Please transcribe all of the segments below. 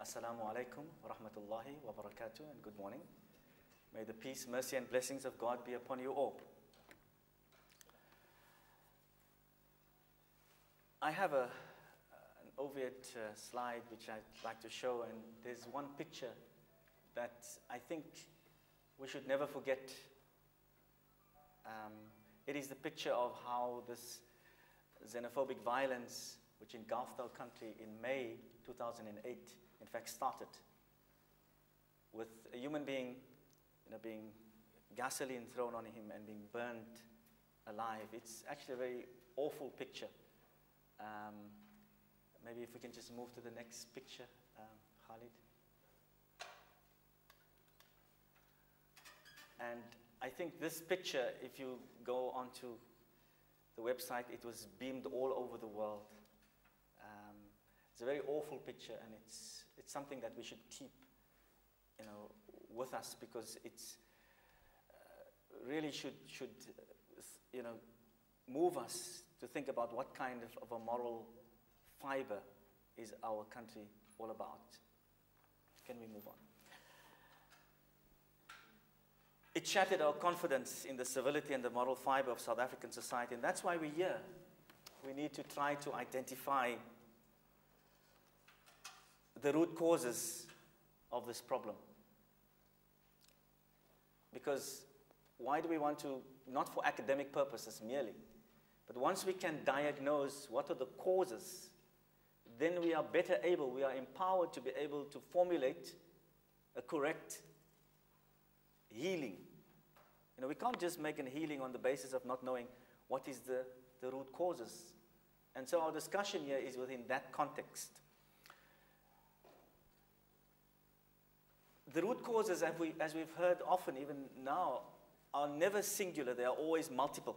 Assalamu alaikum wa rahmatullahi wa barakatuh, and good morning. May the peace, mercy, and blessings of God be upon you all. I have an overt slide which I'd like to show, and there's one picture that I think we should never forget. It is the picture of how this xenophobic violence, which engulfed our country in May 2008, in fact started with a human being, being gasoline thrown on him and being burned alive. It's actually a very awful picture. Maybe if we can just move to the next picture, Khalid. And I think this picture, if you go onto the website, it was beamed all over the world. It's a very awful picture, and it's something that we should keep, with us, because it's really should move us to think about what kind of a moral fiber is our country all about. Can we move on? It shattered our confidence in the civility and the moral fiber of South African society, and that's why we're here. We need to try to identify the root causes of this problem. Because why do we want to, not for academic purposes merely, but once we can diagnose what are the causes, then we are better able, we are empowered to be able to formulate a correct healing. We can't just make a healing on the basis of not knowing what is the root causes. And so our discussion here is within that context. The root causes, as we've heard often, even now, are never singular. They are always multiple.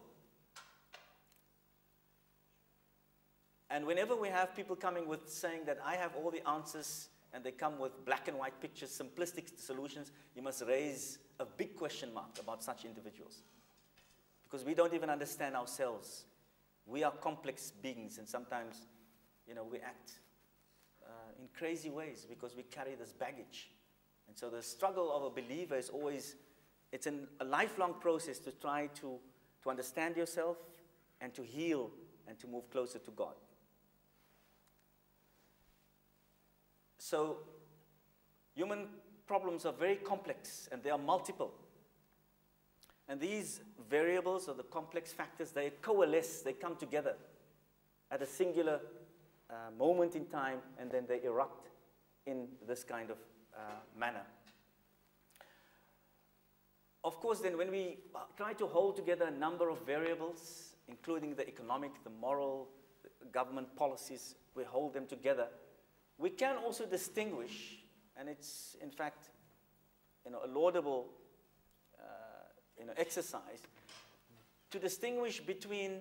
And whenever we have people coming with saying that I have all the answers, and they come with black and white pictures, simplistic solutions, you must raise a big question mark about such individuals. Because we don't even understand ourselves. We are complex beings, and sometimes, we act in crazy ways because we carry this baggage. And so the struggle of a believer is always, it's a lifelong process to try to understand yourself and to heal and to move closer to God. So human problems are very complex, and they are multiple. And these variables or the complex factors, they coalesce, they come together at a singular moment in time, and then they erupt in this kind of manner. Of course, then when we try to hold together a number of variables, including the economic, the moral, the government policies, we hold them together, we can also distinguish, and it's in fact a laudable exercise, to distinguish between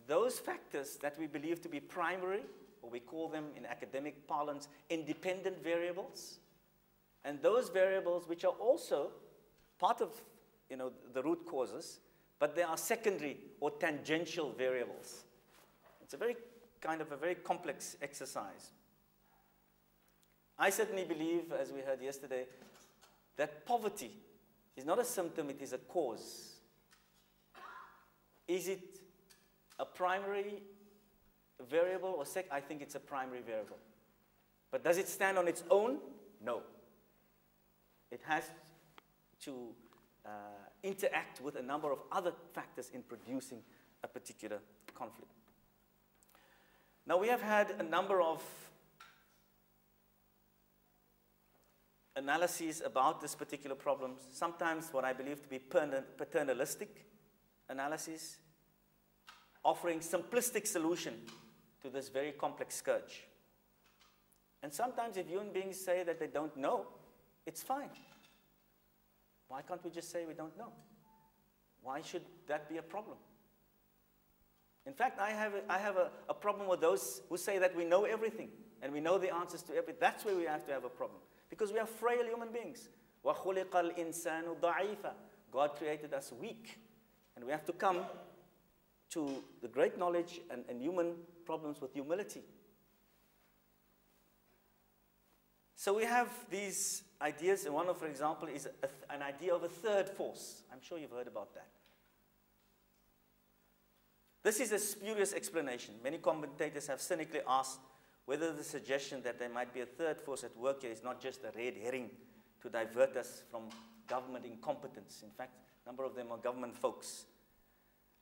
those factors that we believe to be primary, or we call them in academic parlance independent variables, and those variables which are also part of the root causes, but they are secondary or tangential variables. It's a very complex exercise. I certainly believe, as we heard yesterday, that poverty is not a symptom, it is a cause. Is it a primary variable or I think it's a primary variable. But does it stand on its own? No. It has to interact with a number of other factors in producing a particular conflict. Now, we have had a number of analyses about this particular problem, sometimes what I believe to be paternalistic analyses, offering simplistic solution to this very complex scourge. And sometimes if human beings say that they don't know, it's fine. Why can't we just say we don't know? Why should that be a problem? In fact, I have a problem with those who say that we know everything and we know the answers to everything. That's where we have to have a problem. Because we are frail human beings. وَخُلِقَ الْإِنسَانُ ضَعِيفًا. God created us weak. And we have to come to the great knowledge and human problems with humility. So we have these ideas, and one of, for example, is an idea of a third force. I'm sure you've heard about that. This is a spurious explanation. Many commentators have cynically asked whether the suggestion that there might be a third force at work here is not just a red herring to divert us from government incompetence. In fact, a number of them are government folks.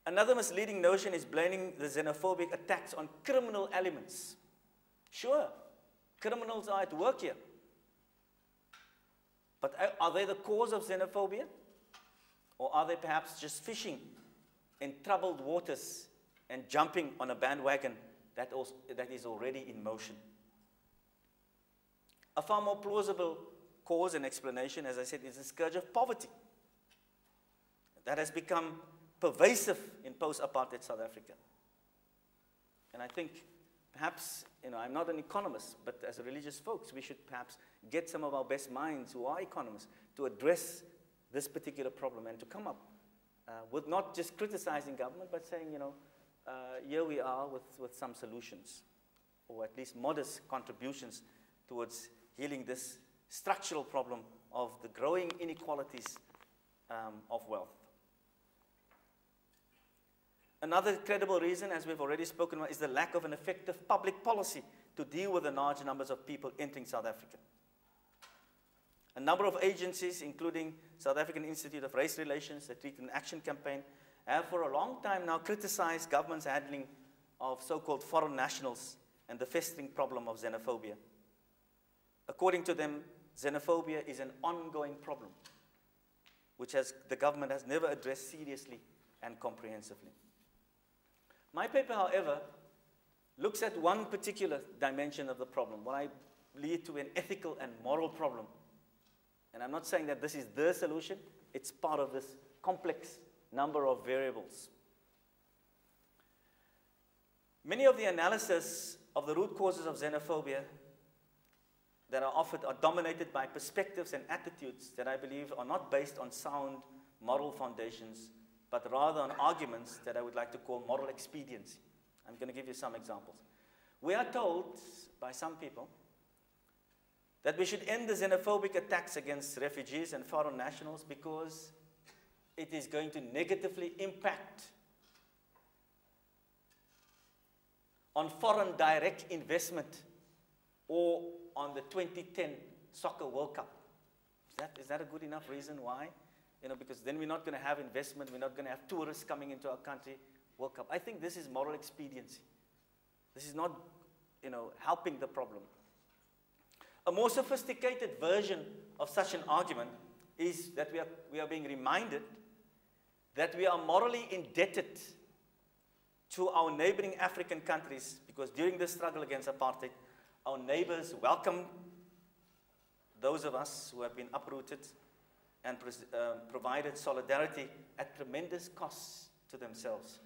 Another misleading notion is blaming the xenophobic attacks on criminal elements. Sure, criminals are at work here. But are they the cause of xenophobia? Or are they perhaps just fishing in troubled waters and jumping on a bandwagon that is already in motion? A far more plausible cause and explanation, as I said, is the scourge of poverty that has become pervasive in post-apartheid South Africa. And I think perhaps, I'm not an economist, but as religious folks, we should perhaps get some of our best minds who are economists to address this particular problem and to come up with not just criticizing government, but saying, here we are with some solutions, or at least modest contributions towards healing this structural problem of the growing inequalities of wealth. Another credible reason, as we've already spoken about, is the lack of an effective public policy to deal with the large numbers of people entering South Africa. A number of agencies, including South African Institute of Race Relations, the Treatment Action Campaign, have for a long time now criticized government's handling of so-called foreign nationals and the festering problem of xenophobia. According to them, xenophobia is an ongoing problem, which the government has never addressed seriously and comprehensively. My paper, however, looks at one particular dimension of the problem, what I lead to an ethical and moral problem. And I'm not saying that this is the solution, it's part of this complex number of variables. Many of the analysis of the root causes of xenophobia that are offered are dominated by perspectives and attitudes that I believe are not based on sound moral foundations, but rather on arguments that I would like to call moral expediency. I'm going to give you some examples. We are told by some people that we should end the xenophobic attacks against refugees and foreign nationals because it is going to negatively impact on foreign direct investment or on the 2010 Soccer World Cup. Is that a good enough reason why? Because then we're not going to have investment, we're not going to have tourists coming into our country, World Cup. I think this is moral expediency. This is not, helping the problem. A more sophisticated version of such an argument is that we are being reminded that we are morally indebted to our neighboring African countries because during the struggle against apartheid, our neighbors welcomed those of us who have been uprooted and provided solidarity at tremendous costs to themselves.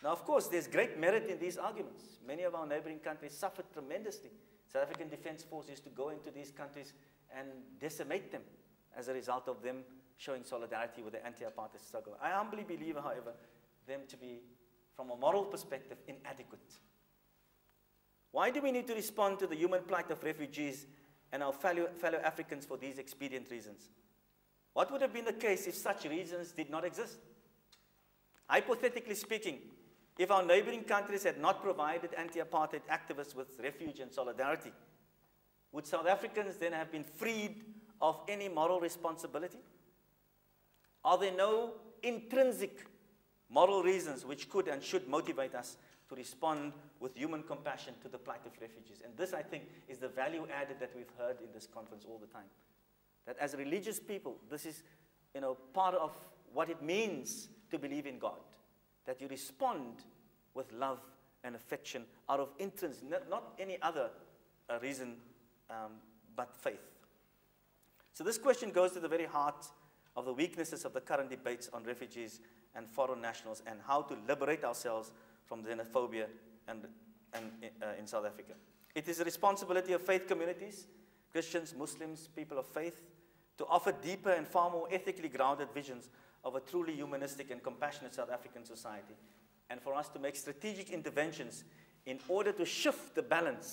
Now, of course, there's great merit in these arguments. Many of our neighboring countries suffered tremendously. South African Defence Force used to go into these countries and decimate them as a result of them showing solidarity with the anti-apartheid struggle. I humbly believe, however, them to be, from a moral perspective, inadequate. Why do we need to respond to the human plight of refugees and our fellow Africans for these expedient reasons? What would have been the case if such reasons did not exist? Hypothetically speaking, if our neighboring countries had not provided anti-apartheid activists with refuge and solidarity, would South Africans then have been freed of any moral responsibility? Are there no intrinsic moral reasons which could and should motivate us to respond with human compassion to the plight of refugees? And this, I think, is the value added that we've heard in this conference all the time. That as religious people, this is, part of what it means to believe in God. That you respond with love and affection out of intrinsic, not any other reason but faith. So this question goes to the very heart of the weaknesses of the current debates on refugees and foreign nationals and how to liberate ourselves from xenophobia in South Africa. It is the responsibility of faith communities, Christians, Muslims, people of faith, to offer deeper and far more ethically grounded visions of a truly humanistic and compassionate South African society, and for us to make strategic interventions in order to shift the balance